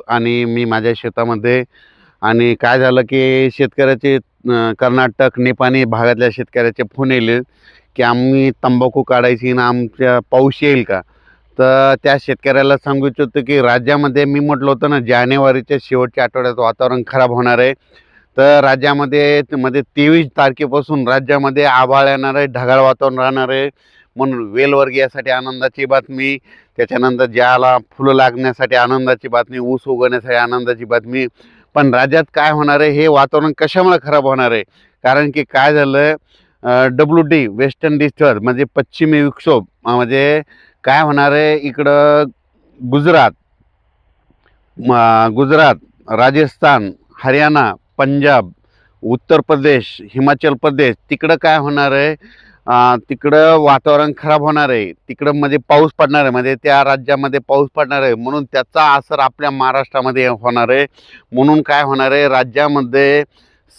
आणि मी माझ्या शेतामध्ये. आणि काय झालं की शेतकऱ्याचे कर्नाटक नेपानी भागातल्या शेतकऱ्याचे फोन येले की आम्ही तंबाखू काढायची ना, आमच्या पाऊस येईल का? तर त्या शेतकऱ्याला सांगू इच्छितो की राज्यामध्ये मी म्हटलं होतं ना, जानेवारीच्या शेवटच्या आठवड्यात वातावरण खराब होणार आहे. तर राज्यामध्ये 23 तारखेपासून राज्यामध्ये आभाळ येणार आहे, ढगाळ वातावरण राहणार आहे. म्हणून वेलवर्गीयासाठी आनंदाची बातमी, त्याच्यानंतर ज्याला फुलं लागण्यासाठी आनंदाची बातमी, ऊस उगवण्यासाठी आनंदाची बातमी. पण राज्यात काय होणार आहे, हे वातावरण कशामुळे खराब होणार आहे? कारण की काय झालं, WD वेस्टर्न डिस्टर्ब म्हणजे पश्चिमी विक्षोभ, म्हणजे काय होणार आहे इकडं गुजरात, गुजरात, राजस्थान, हरियाणा, पंजाब, उत्तर प्रदेश, हिमाचल प्रदेश तिकडं काय होणार आहे, तिकडं वातावरण खराब होणार आहे. तिकडं म्हणजे पाऊस पडणार आहे, म्हणजे त्या राज्यामध्ये पाऊस पडणार आहे. म्हणून त्याचा असर आपल्या महाराष्ट्रामध्ये होणार आहे. म्हणून काय होणार आहे, राज्यामध्ये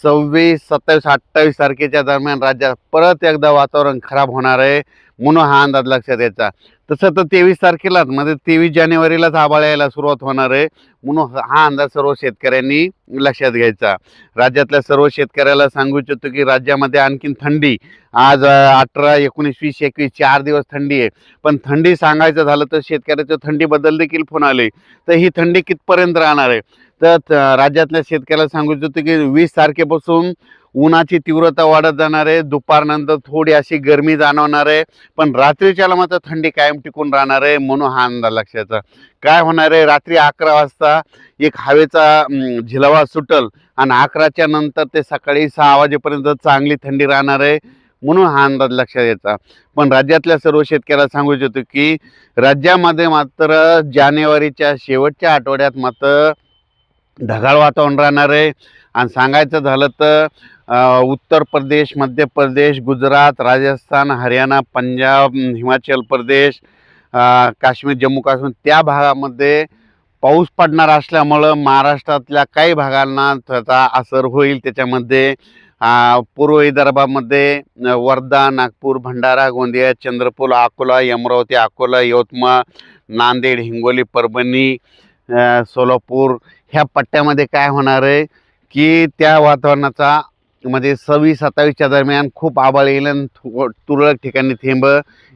26, 27, 28 तारखेच्या दरम्यान राज्यात परत एकदा वातावरण खराब होणार आहे. म्हणून हा अंदाज लक्षात घ्यायचा. तसं तर 23 तारखेलाच म्हणजे 23 जानेवारीलाच आभाळ यायला सुरुवात होणार आहे. म्हणून हा अंदाज सर्व शेतकऱ्यांनी लक्षात घ्यायचा. राज्यातल्या सर्व शेतकऱ्याला सांगू इच्छितो की राज्यामध्ये आणखीन थंडी, आज 18, 19, 20, 21 4 दिवस थंडी आहे. पण थंडी सांगायचं झालं तर शेतकऱ्याचं थंडीबद्दल देखील फोन आले. तर ही थंडी कितपर्यंत राहणार आहे? तर राज्यातल्या शेतकऱ्याला सांगू इच्छितो की 20 तारखेपासून उन्हाची तीव्रता वाढत जाणार आहे. दुपारनंतर थोडी अशी गरमी जाणवणार आहे, पण रात्रीच्याला मात्र थंडी कायम टिकून राहणार आहे. म्हणून हा अंदाज लक्षाचा. काय होणार आहे, रात्री 11 वाजता एक हवेचा झिलवा सुटल आणि 11च्या नंतर ते सकाळी 6 वाजेपर्यंत चांगली थंडी राहणार आहे. म्हणून हा अंदाज लक्षात घ्यायचा. पण राज्यातल्या सर्व शेतकऱ्याला सांगू इच्छितो की राज्यामध्ये मात्र जानेवारीच्या शेवटच्या आठवड्यात मात्र ढगाळ वातावरण राहणार आहे. आणि सांगायचं झालं तर उत्तर प्रदेश, मध्य प्रदेश, गुजरात, राजस्थान, हरियाणा, पंजाब, हिमाचल प्रदेश, काश्मीर, जम्मू काश्मीर त्या भागामध्ये पाऊस पडणार असल्यामुळं महाराष्ट्रातल्या काही भागांना त्याचा असर होईल. त्याच्यामध्ये पूर्व विदर्भामध्ये वर्धा, नागपूर, भंडारा, गोंदिया, चंद्रपूर, अकोला, अमरावती, अकोला, यवतमाळ, नांदेड, हिंगोली, परभणी, सोलापूर ह्या पट्ट्यामध्ये काय होणार आहे की त्या वातावरणाचा म्हणजे 26-27च्या दरम्यान खूप आभाळ येईल आणि तुरळक ठिकाणी थेंब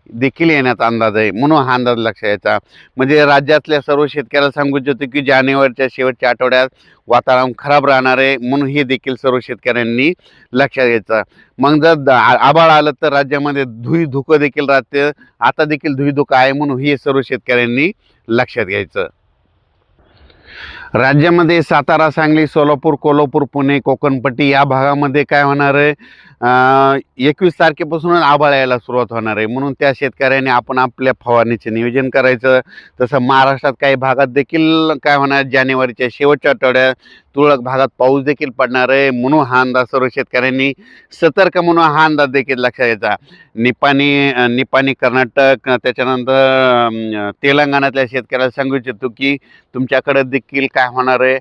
देखील येण्याचा अंदाज आहे. म्हणून हा अंदाज लक्षात घ्यायचा. म्हणजे राज्यातल्या सर्व शेतकऱ्याला सांगू इच्छितो की जानेवारीच्या शेवटच्या आठवड्यात वातावरण खराब राहणार आहे. म्हणून हे देखील सर्व शेतकऱ्यांनी लक्षात घ्यायचं. मग जर आभाळ आलं तर राज्यामध्ये धुकं देखील राहते. आता देखील धुकं आहे. म्हणून हे सर्व शेतकऱ्यांनी लक्षात घ्यायचं. राज्यामध्ये सातारा, सांगली, सोलापूर, कोल्हापूर, पुणे, कोकणपट्टी या भागामध्ये काय होणार आहे, 21 तारखेपासूनच आभाळ यायला सुरुवात होणार आहे. म्हणून त्या शेतकऱ्यांनी आपण आपल्या फवारणीचे नियोजन करायचं. तसं महाराष्ट्रात काही भागात देखील काय होणार, जानेवारीच्या शेवटच्या आठवड्यात तुरळक भागात पाऊस देखील पडणार आहे. म्हणून हा अंदाज सर्व शेतकऱ्यांनी सतर्क म्हणून हा अंदाज देखील लक्षात घ्यायचा. निपाणी कर्नाटक, त्याच्यानंतर तेलंगणातल्या शेतकऱ्याला सांगू इच्छितो की तुमच्याकडे देखील काय होणार आहे,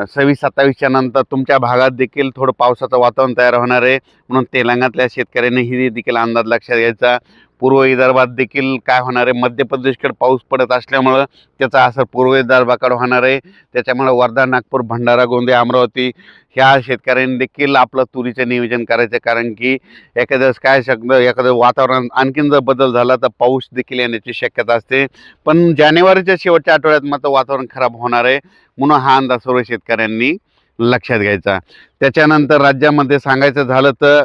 26-27च्या नंतर तुमच्या भागात देखील थोडं पावसाचं वातावरण तयार होणार आहे. म्हणून तेलंगणातल्या शेतकऱ्यांनी ही देखील अंदाज लक्षात घ्यायचा. पूर्व विदर्भात देखील काय होणार आहे, मध्य प्रदेशकडे पाऊस पडत असल्यामुळं त्याचा असर पूर्व विदर्भाकडे होणार आहे. त्याच्यामुळे वर्धा, नागपूर, भंडारा, गोंदिया, अमरावती ह्या शेतकऱ्यांनी देखील आपलं तुरीचं नियोजन करायचं. कारण की एखादं वातावरण आणखीन जर बदल झाला तर पाऊस देखील येण्याची शक्यता असते. पण जानेवारीच्या शेवटच्या आठवड्यात मात्र वातावरण खराब होणार आहे. म्हणून हा अंदाज सर्व शेतकऱ्यांनी लक्षात घ्यायचा. त्याच्यानंतर राज्यामध्ये सांगायचं झालं तर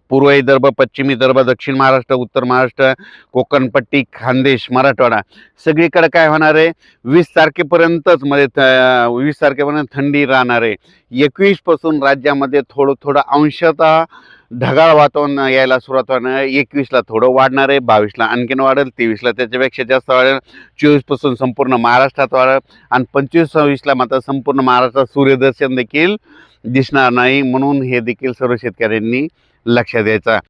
पूर्व विदर्भ, पश्चिम विदर्भ, दक्षिण महाराष्ट्र, उत्तर महाराष्ट्र, कोकणपट्टी, खानदेश, मराठवाडा सगळीकडे काय होणार आहे, 20 तारखेपर्यंतच म्हणजे 20 तारखेपर्यंत थंडी राहणार आहे. 21 पासून राज्यामध्ये थोडं अंशतः ढगाळ वातावरण यायला सुरुवात होणार आहे. 21ला थोडं वाढणार आहे, 22ला आणखीन वाढेल, 23ला त्याच्यापेक्षा जास्त वाढेल, 24 पासून संपूर्ण महाराष्ट्रात वाढेल आणि 25-26ला मात्र संपूर्ण महाराष्ट्रात सूर्यदर्शन देखील दिसणार नाही. म्हणून हे देखील सर्व शेतकऱ्यांनी लक्षात द्यायचा.